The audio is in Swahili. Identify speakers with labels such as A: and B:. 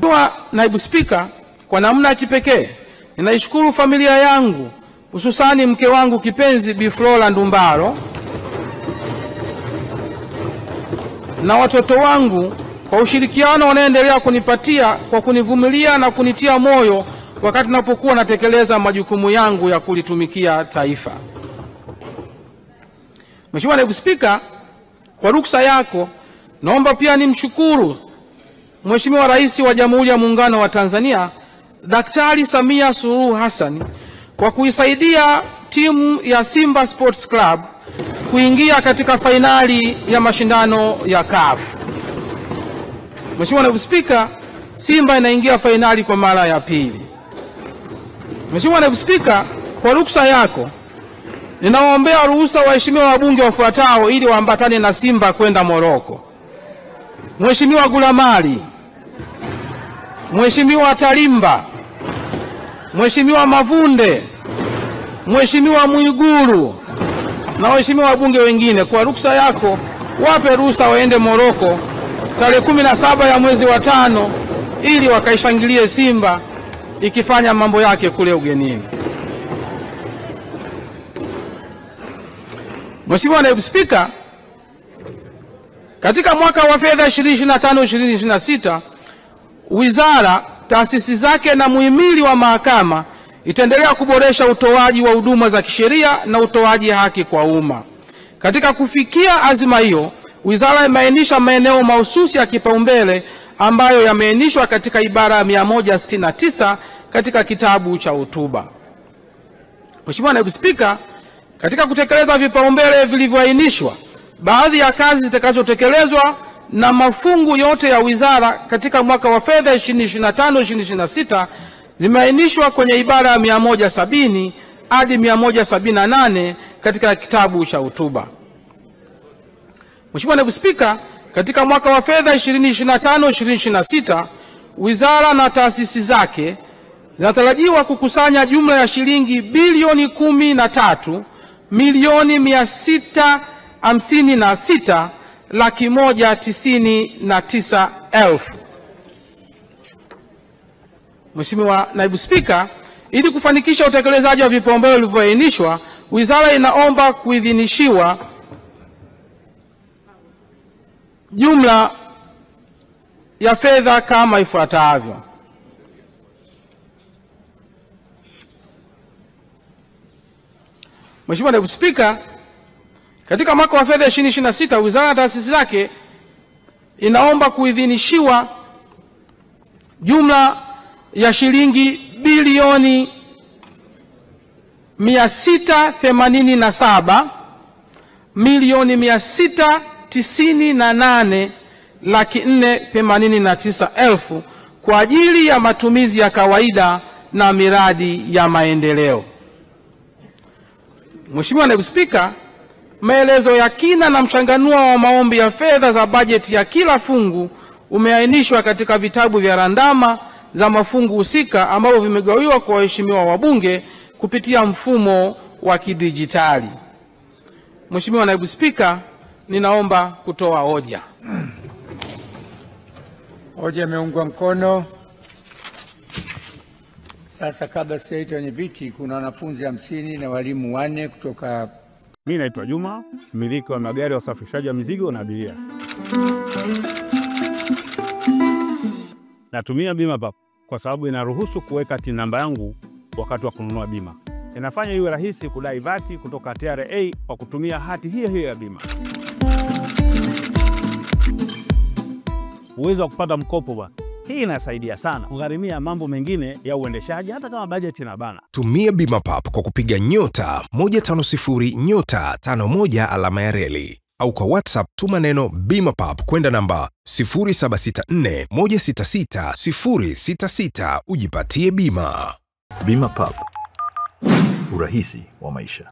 A: Mheshimiwa Naibu Spika, kwa namna ya kipekee ninaishukuru familia yangu, hususani mke wangu kipenzi Bi Flora Ndumbaro na watoto wangu kwa ushirikiano wanaoendelea kunipatia kwa kunivumilia na kunitia moyo wakati ninapokuwa natekeleza majukumu yangu ya kulitumikia taifa. Mheshimiwa Naibu Spika, kwa ruksa yako naomba pia nimshukuru Mheshimiwa Rais wa Jamhuri ya Muungano wa Tanzania Daktari Samia Suluhu Hassan kwa kuisaidia timu ya Simba Sports Club kuingia katika fainali ya mashindano ya CAF. Mheshimiwa Naibu Spika, Simba inaingia fainali kwa mara ya pili. Mheshimiwa Naibu Spika, kwa ruksa yako ninawaombea ruhusa waheshimiwa wabunge wafuatao ili waambatane na Simba kwenda Moroko: Mheshimiwa Gulamali, Mheshimiwa Talimba, Mheshimiwa Mavunde, Mheshimiwa Mwigulu na waheshimiwa wabunge wengine. Kwa ruksa yako wape ruhusa waende Moroko tarehe 17 ya mwezi wa 5 ili wakaishangilie Simba ikifanya mambo yake kule ugenini. Mheshimiwa Naibu Spika, katika mwaka wa fedha 2025-2026 wizara, taasisi zake na muhimili wa mahakama itaendelea kuboresha utoaji wa huduma za kisheria na utoaji haki kwa umma. Katika kufikia azima hiyo, wizara imeainisha maeneo mahususi ya kipaumbele ambayo yameainishwa katika ibara ya 169 katika kitabu cha hotuba. Mheshimiwa Naibu Spika, katika kutekeleza vipaumbele vilivyoainishwa, baadhi ya kazi zitakazotekelezwa na mafungu yote ya wizara katika mwaka wa fedha 2025-2026 zimeainishwa kwenye ibara ya 170 hadi 178 katika kitabu cha hotuba. Mheshimiwa Naibu Spika, katika mwaka wa fedha 2025-2026 wizara na taasisi zake zinatarajiwa kukusanya jumla ya shilingi bilioni 13,656,199,000. Mheshimiwa Naibu Spika, ili kufanikisha utekelezaji wa vipaumbele vilivyoainishwa, wizara inaomba kuidhinishiwa jumla ya fedha kama ifuatavyo: Mheshimiwa Naibu Spika, katika mwaka wa fedha 2026 wizara na taasisi zake inaomba kuidhinishiwa jumla ya shilingi bilioni 687,698,489,000 kwa ajili ya matumizi ya kawaida na miradi ya maendeleo. Mheshimiwa Naibu Spika, maelezo ya kina na mchanganuo wa maombi ya fedha za bajeti ya kila fungu umeainishwa katika vitabu vya randama za mafungu husika ambavyo vimegawiwa kwa waheshimiwa wabunge kupitia mfumo wa kidijitali. Mheshimiwa Naibu Spika, ninaomba kutoa hoja.
B: Hoja imeungwa mkono. Sasa kabla sijaita wenye viti, kuna wanafunzi 50 na walimu 4 kutoka.
C: Mimi naitwa Juma, mmiliki wa magari ya usafirishaji wa mizigo na abiria. Natumia bima PAP kwa sababu inaruhusu kuweka TIN namba yangu wakati wa kununua bima. Inafanya iwe rahisi kudai vati kutoka TRA kwa kutumia hati hiyo hiyo ya bima. Uwezo wa kupata mkopo bwana. Hii inasaidia sana kugharimia mambo mengine ya uendeshaji hata kama bajeti inabana.
D: Tumia bima PAP kwa kupiga *150*51 alama ya reli au kwa WhatsApp tuma neno bima PAP kwenda namba 0764166066 ujipatie bima.
E: Bima PAP, urahisi wa maisha.